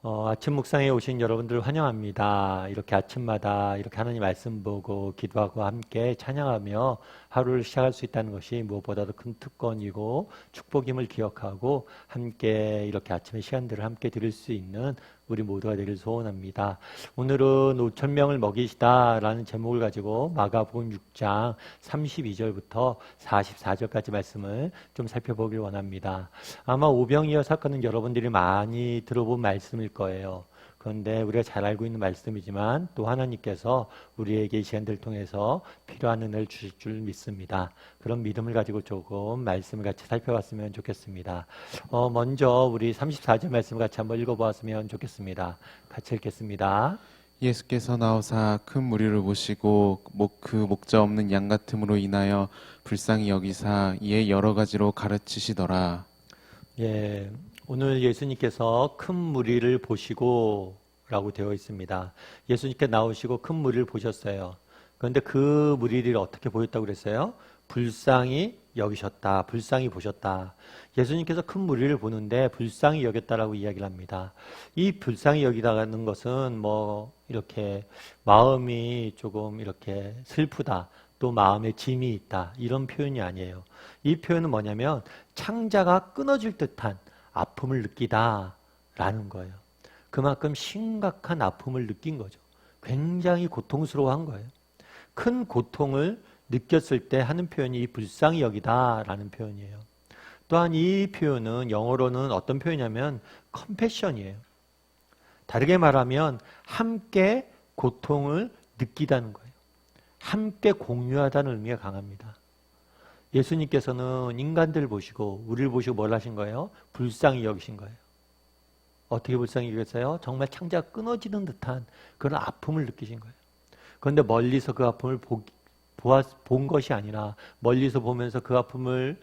아침 묵상에 오신 여러분들 환영합니다. 이렇게 아침마다 이렇게 하나님 말씀 보고 기도하고 함께 찬양하며 하루를 시작할 수 있다는 것이 무엇보다도 큰 특권이고 축복임을 기억하고 함께 이렇게 아침의 시간들을 함께 드릴 수 있는 우리 모두가 되길 소원합니다. 오늘은 5천 명을 먹이시다라는 제목을 가지고 마가복음 6장 32절부터 44절까지 말씀을 좀 살펴보길 원합니다. 아마 오병이어 사건은 여러분들이 많이 들어본 말씀일 거예요. 그런데 우리가 잘 알고 있는 말씀이지만 또 하나님께서 우리에게 이 시간들을 통해서 필요한 은혜를 주실 줄 믿습니다. 그런 믿음을 가지고 조금 말씀을 같이 살펴봤으면 좋겠습니다. 먼저 우리 34절 말씀을 같이 한번 읽어보았으면 좋겠습니다. 같이 읽겠습니다. 예수께서 나오사 큰 무리를 보시고 그 목자 없는 양 같음으로 인하여 불쌍히 여기사 이에 여러 가지로 가르치시더라. 예, 오늘 예수님께서 큰 무리를 보시고 라고 되어 있습니다. 예수님께 나오시고 큰 무리를 보셨어요. 그런데 그 무리를 어떻게 보였다고 그랬어요? 불쌍히 여기셨다. 불쌍히 보셨다. 예수님께서 큰 무리를 보는데 불쌍히 여겼다라고 이야기를 합니다. 이 불쌍히 여기다는 것은 이렇게 마음이 조금 이렇게 슬프다. 또 마음에 짐이 있다. 이런 표현이 아니에요. 이 표현은 뭐냐면 창자가 끊어질 듯한 아픔을 느끼다라는 거예요. 그만큼 심각한 아픔을 느낀 거죠. 굉장히 고통스러워한 거예요. 큰 고통을 느꼈을 때 하는 표현이 이 불쌍히 여기다라는 표현이에요. 또한 이 표현은 영어로는 어떤 표현이냐면 컴패션이에요. 다르게 말하면 함께 고통을 느끼다는 거예요. 함께 공유하다는 의미가 강합니다. 예수님께서는 인간들을 보시고 우리를 보시고 뭘 하신 거예요? 불쌍히 여기신 거예요. 어떻게 불쌍히 여겼어요? 정말 창자가 끊어지는 듯한 그런 아픔을 느끼신 거예요. 그런데 멀리서 그 아픔을 본 것이 아니라 멀리서 보면서 그 아픔을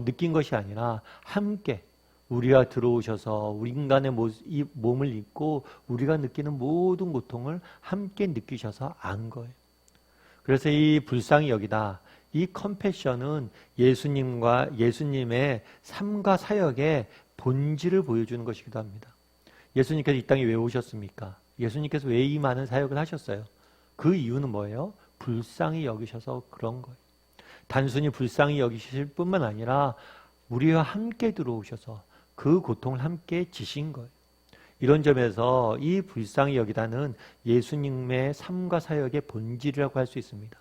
느낀 것이 아니라 함께 우리가 들어오셔서 우리 인간의 이 몸을 입고 우리가 느끼는 모든 고통을 함께 느끼셔서 안 거예요. 그래서 이 불쌍히 여기다, 이 컴패션은 예수님의 삶과 사역의 본질을 보여주는 것이기도 합니다. 예수님께서 이 땅에 왜 오셨습니까? 예수님께서 왜 이 많은 사역을 하셨어요? 그 이유는 뭐예요? 불쌍히 여기셔서 그런 거예요. 단순히 불쌍히 여기실 뿐만 아니라 우리와 함께 들어오셔서 그 고통을 함께 지신 거예요. 이런 점에서 이 불쌍히 여기다는 예수님의 삶과 사역의 본질이라고 할 수 있습니다.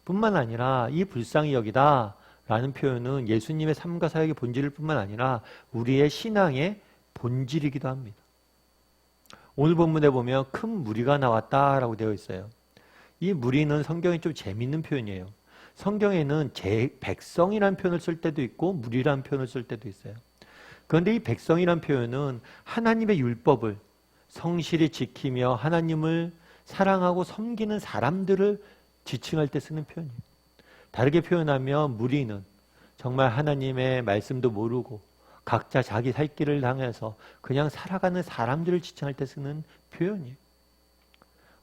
뿐만 아니라 이 불쌍히 여기다 라는 표현은 예수님의 삶과 사역의 본질일 뿐만 아니라 우리의 신앙의 본질이기도 합니다. 오늘 본문에 보면 큰 무리가 나왔다라고 되어 있어요. 이 무리는 성경에 좀 재밌는 표현이에요. 성경에는 백성이라는 표현을 쓸 때도 있고 무리라는 표현을 쓸 때도 있어요. 그런데 이 백성이라는 표현은 하나님의 율법을 성실히 지키며 하나님을 사랑하고 섬기는 사람들을 지칭할 때 쓰는 표현이에요. 다르게 표현하면 무리는 정말 하나님의 말씀도 모르고 각자 자기 살 길을 향해서 그냥 살아가는 사람들을 지칭할 때 쓰는 표현이에요.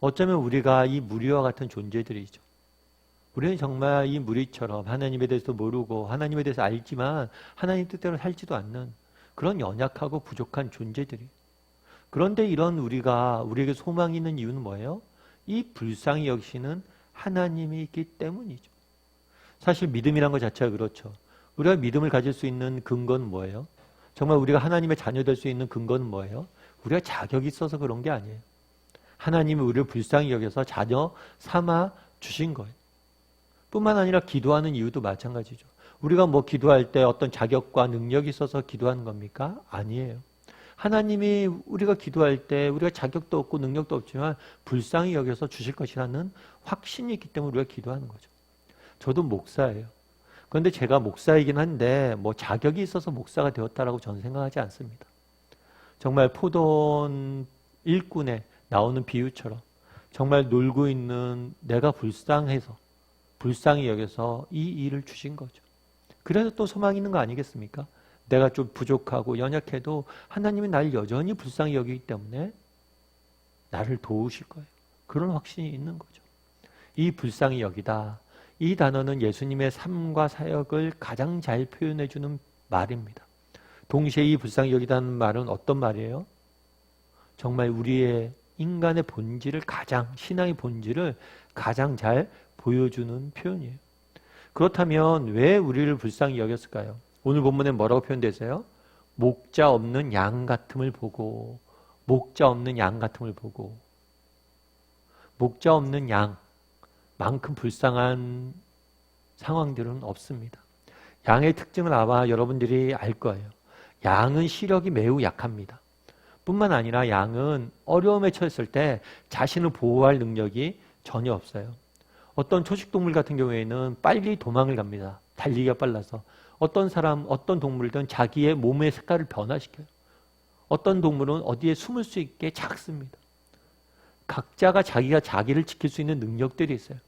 어쩌면 우리가 이 무리와 같은 존재들이죠. 우리는 정말 이 무리처럼 하나님에 대해서 모르고 하나님에 대해서 알지만 하나님 뜻대로 살지도 않는 그런 연약하고 부족한 존재들이에요. 그런데 이런 우리에게 소망이 있는 이유는 뭐예요? 이 불쌍히 여기시는 하나님이 있기 때문이죠. 사실 믿음이란 것 자체가 그렇죠. 우리가 믿음을 가질 수 있는 근거는 뭐예요? 정말 우리가 하나님의 자녀 될 수 있는 근거는 뭐예요? 우리가 자격이 있어서 그런 게 아니에요. 하나님이 우리를 불쌍히 여겨서 자녀 삼아 주신 거예요. 뿐만 아니라 기도하는 이유도 마찬가지죠. 우리가 기도할 때 어떤 자격과 능력이 있어서 기도하는 겁니까? 아니에요. 하나님이 우리가 기도할 때 우리가 자격도 없고 능력도 없지만 불쌍히 여겨서 주실 것이라는 확신이 있기 때문에 우리가 기도하는 거죠. 저도 목사예요. 그런데 제가 목사이긴 한데 자격이 있어서 목사가 되었다라고 저는 생각하지 않습니다. 정말 포도원 일꾼에 나오는 비유처럼 정말 놀고 있는 내가 불쌍히 여겨서 이 일을 주신 거죠. 그래서 또 소망이 있는 거 아니겠습니까? 내가 좀 부족하고 연약해도 하나님이 나를 여전히 불쌍히 여기기 때문에 나를 도우실 거예요. 그런 확신이 있는 거죠. 이 불쌍히 여기다. 이 단어는 예수님의 삶과 사역을 가장 잘 표현해 주는 말입니다. 동시에 이 불쌍히 여기다는 말은 어떤 말이에요? 정말 우리의 인간의 본질을 신앙의 본질을 가장 잘 보여주는 표현이에요. 그렇다면 왜 우리를 불쌍히 여겼을까요? 오늘 본문에 뭐라고 표현되세요? 목자 없는 양 같음을 보고, 목자 없는 양 같음을 보고, 목자 없는 양만큼 불쌍한 상황들은 없습니다. 양의 특징을 아마 여러분들이 알 거예요. 양은 시력이 매우 약합니다. 뿐만 아니라 양은 어려움에 처했을 때 자신을 보호할 능력이 전혀 없어요. 어떤 초식동물 같은 경우에는 빨리 도망을 갑니다. 달리기가 빨라서. 어떤 동물들은 자기의 몸의 색깔을 변화시켜요. 어떤 동물은 어디에 숨을 수 있게 작습니다. 각자가 자기가 자기를 지킬 수 있는 능력들이 있어요.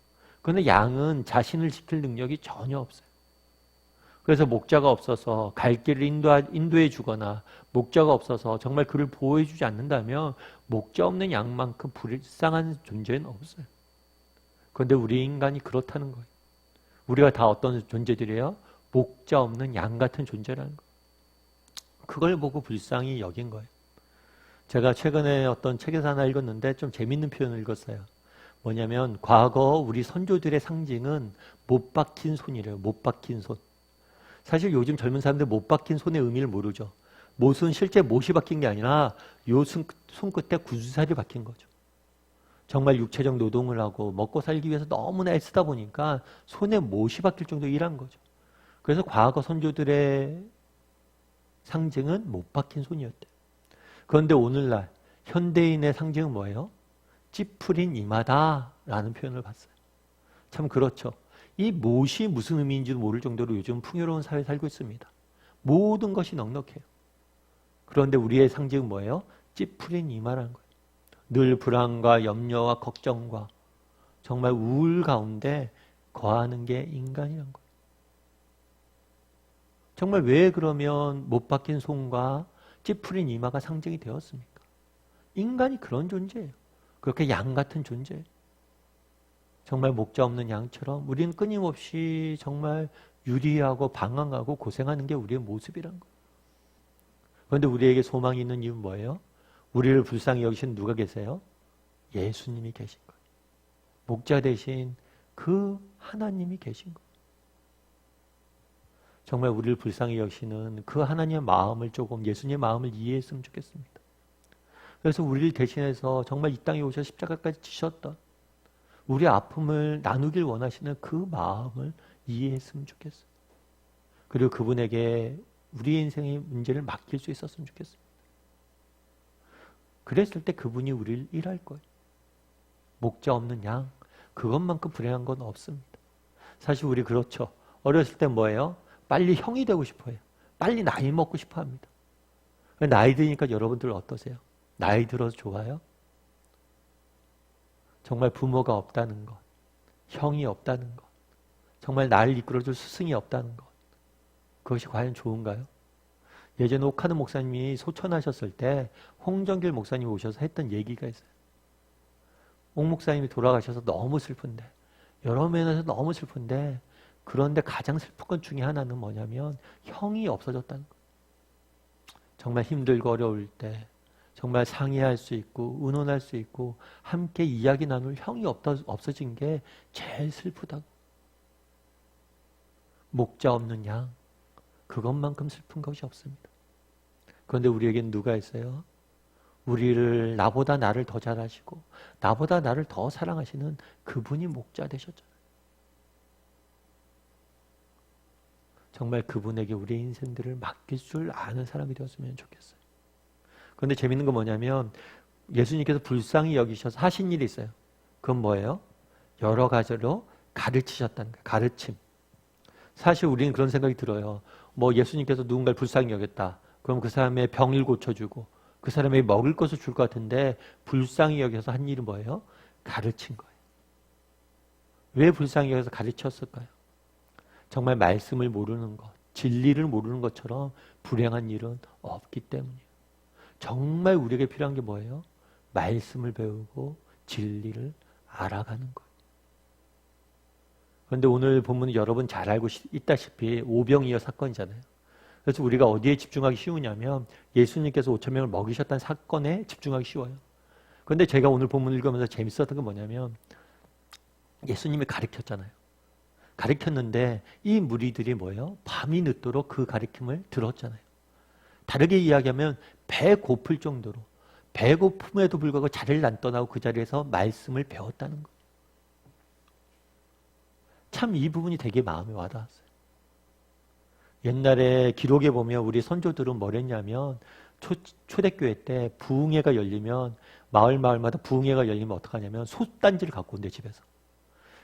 그런데 양은 자신을 지킬 능력이 전혀 없어요. 그래서 목자가 없어서 갈 길을 인도해 주거나 목자가 없어서 정말 그를 보호해 주지 않는다면 목자 없는 양만큼 불쌍한 존재는 없어요. 그런데 우리 인간이 그렇다는 거예요. 우리가 다 어떤 존재들이에요? 목자 없는 양 같은 존재라는 거예요. 그걸 보고 불쌍히 여긴 거예요. 제가 최근에 어떤 책에서 하나 읽었는데 좀 재밌는 표현을 읽었어요. 뭐냐면 과거 우리 선조들의 상징은 못 박힌 손이래요. 못 박힌 손. 사실 요즘 젊은 사람들 못 박힌 손의 의미를 모르죠. 못은 실제 못이 박힌 게 아니라 요 손끝에 구두살이 박힌 거죠. 정말 육체적 노동을 하고 먹고 살기 위해서 너무나 애쓰다 보니까 손에 못이 박힐 정도로 일한 거죠. 그래서 과거 선조들의 상징은 못 박힌 손이었대요. 그런데 오늘날 현대인의 상징은 뭐예요? 찌푸린 이마다라는 표현을 봤어요. 참 그렇죠. 이 못이 무슨 의미인지도 모를 정도로 요즘 풍요로운 사회에 살고 있습니다. 모든 것이 넉넉해요. 그런데 우리의 상징은 뭐예요? 찌푸린 이마라는 거예요. 늘 불안과 염려와 걱정과 정말 우울 가운데 거하는 게 인간이란 거예요. 정말 왜 그러면 못 박힌 손과 찌푸린 이마가 상징이 되었습니까? 인간이 그런 존재예요. 그렇게 양 같은 존재예요. 정말 목자 없는 양처럼 우리는 끊임없이 정말 유리하고 방황하고 고생하는 게 우리의 모습이란 거예요. 그런데 우리에게 소망이 있는 이유는 뭐예요? 우리를 불쌍히 여기신 누가 계세요? 예수님이 계신 거예요. 목자 대신 그 하나님이 계신 거예요. 정말 우리를 불쌍히 여기시는 그 하나님의 마음을 조금 예수님의 마음을 이해했으면 좋겠습니다. 그래서 우리를 대신해서 정말 이 땅에 오셔서 십자가까지 지셨던 우리 아픔을 나누길 원하시는 그 마음을 이해했으면 좋겠어요. 그리고 그분에게 우리의 인생의 문제를 맡길 수 있었으면 좋겠습니다. 그랬을 때 그분이 우리를 일할 거예요. 목자 없는 양, 그것만큼 불행한 건 없습니다. 사실 우리 그렇죠. 어렸을 때 뭐예요? 빨리 형이 되고 싶어요. 빨리 나이 먹고 싶어 합니다. 나이 드니까 여러분들 어떠세요? 나이 들어서 좋아요? 정말 부모가 없다는 것, 형이 없다는 것, 정말 나를 이끌어줄 스승이 없다는 것, 그것이 과연 좋은가요? 예전에 옥하는 목사님이 소천하셨을 때 홍정길 목사님이 오셔서 했던 얘기가 있어요. 옥 목사님이 돌아가셔서 너무 슬픈데, 여러 면에서 너무 슬픈데, 그런데 가장 슬픈 것 중에 하나는 뭐냐면 형이 없어졌다는 거예요. 정말 힘들고 어려울 때 정말 상의할 수 있고 의논할 수 있고 함께 이야기 나눌 형이 없어진 게 제일 슬프다고. 목자 없는 양, 그것만큼 슬픈 것이 없습니다. 그런데 우리에겐 누가 있어요? 우리를 나보다 나를 더 잘 아시고 나보다 나를 더 사랑하시는 그분이 목자 되셨잖아요. 정말 그분에게 우리의 인생들을 맡길 줄 아는 사람이 되었으면 좋겠어요. 그런데 재밌는 건 뭐냐면 예수님께서 불쌍히 여기셔서 하신 일이 있어요. 그건 뭐예요? 여러 가지로 가르치셨다는 거예요. 가르침. 사실 우리는 그런 생각이 들어요. 뭐 예수님께서 누군가를 불쌍히 여겼다. 그럼 그 사람의 병을 고쳐주고 그 사람에게 먹을 것을 줄 것 같은데 불쌍히 여겨서 한 일은 뭐예요? 가르친 거예요. 왜 불쌍히 여겨서 가르쳤을까요? 정말 말씀을 모르는 것, 진리를 모르는 것처럼 불행한 일은 없기 때문이에요. 정말 우리에게 필요한 게 뭐예요? 말씀을 배우고 진리를 알아가는 거예요. 그런데 오늘 본문은 여러분 잘 알고 있다시피 오병이어 사건이잖아요. 그래서 우리가 어디에 집중하기 쉬우냐면 예수님께서 5천 명을 먹이셨다는 사건에 집중하기 쉬워요. 그런데 제가 오늘 본문 읽으면서 재밌었던 게 뭐냐면 예수님이 가르쳤잖아요. 가르쳤는데 이 무리들이 뭐예요? 밤이 늦도록 그 가르침을 들었잖아요. 다르게 이야기하면 배고플 정도로 배고픔에도 불구하고 자리를 안 떠나고 그 자리에서 말씀을 배웠다는 거예요. 참 이 부분이 되게 마음에 와닿았어요. 옛날에 기록에 보면 우리 선조들은 뭘 했냐면 초대교회 때 부흥회가 열리면 마을마다 부흥회가 열리면 어떡하냐면 솥단지를 갖고 온대 집에서.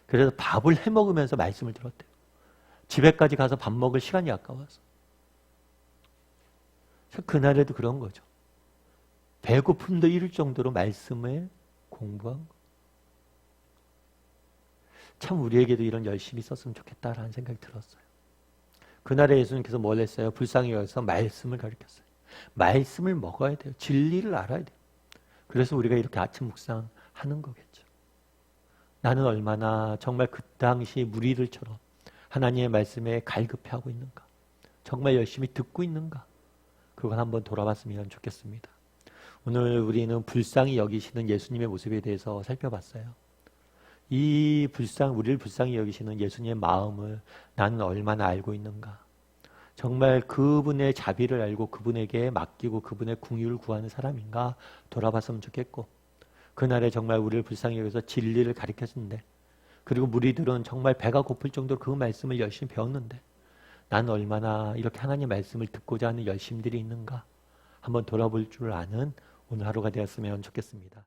그래서 밥을 해먹으면서 말씀을 들었대요. 집에까지 가서 밥 먹을 시간이 아까워서. 그날에도 그런 거죠. 배고픔도 이를 정도로 말씀을 공부한 거. 참 우리에게도 이런 열심히 있었으면 좋겠다라는 생각이 들었어요. 그날에 예수님께서 뭘 했어요? 불쌍히 여기서 말씀을 가르쳤어요. 말씀을 먹어야 돼요. 진리를 알아야 돼요. 그래서 우리가 이렇게 아침 묵상하는 거겠죠. 나는 얼마나 정말 그 당시 무리들처럼 하나님의 말씀에 갈급해하고 있는가. 정말 열심히 듣고 있는가. 그건 한번 돌아봤으면 좋겠습니다. 오늘 우리는 불쌍히 여기시는 예수님의 모습에 대해서 살펴봤어요. 우리를 불쌍히 여기시는 예수님의 마음을 나는 얼마나 알고 있는가. 정말 그분의 자비를 알고 그분에게 맡기고 그분의 긍휼을 구하는 사람인가 돌아봤으면 좋겠고, 그날에 정말 우리를 불쌍히 여기서 진리를 가르쳤는데, 그리고 무리들은 정말 배가 고플 정도로 그 말씀을 열심히 배웠는데 나는 얼마나 이렇게 하나님의 말씀을 듣고자 하는 열심들이 있는가 한번 돌아볼 줄 아는 오늘 하루가 되었으면 좋겠습니다.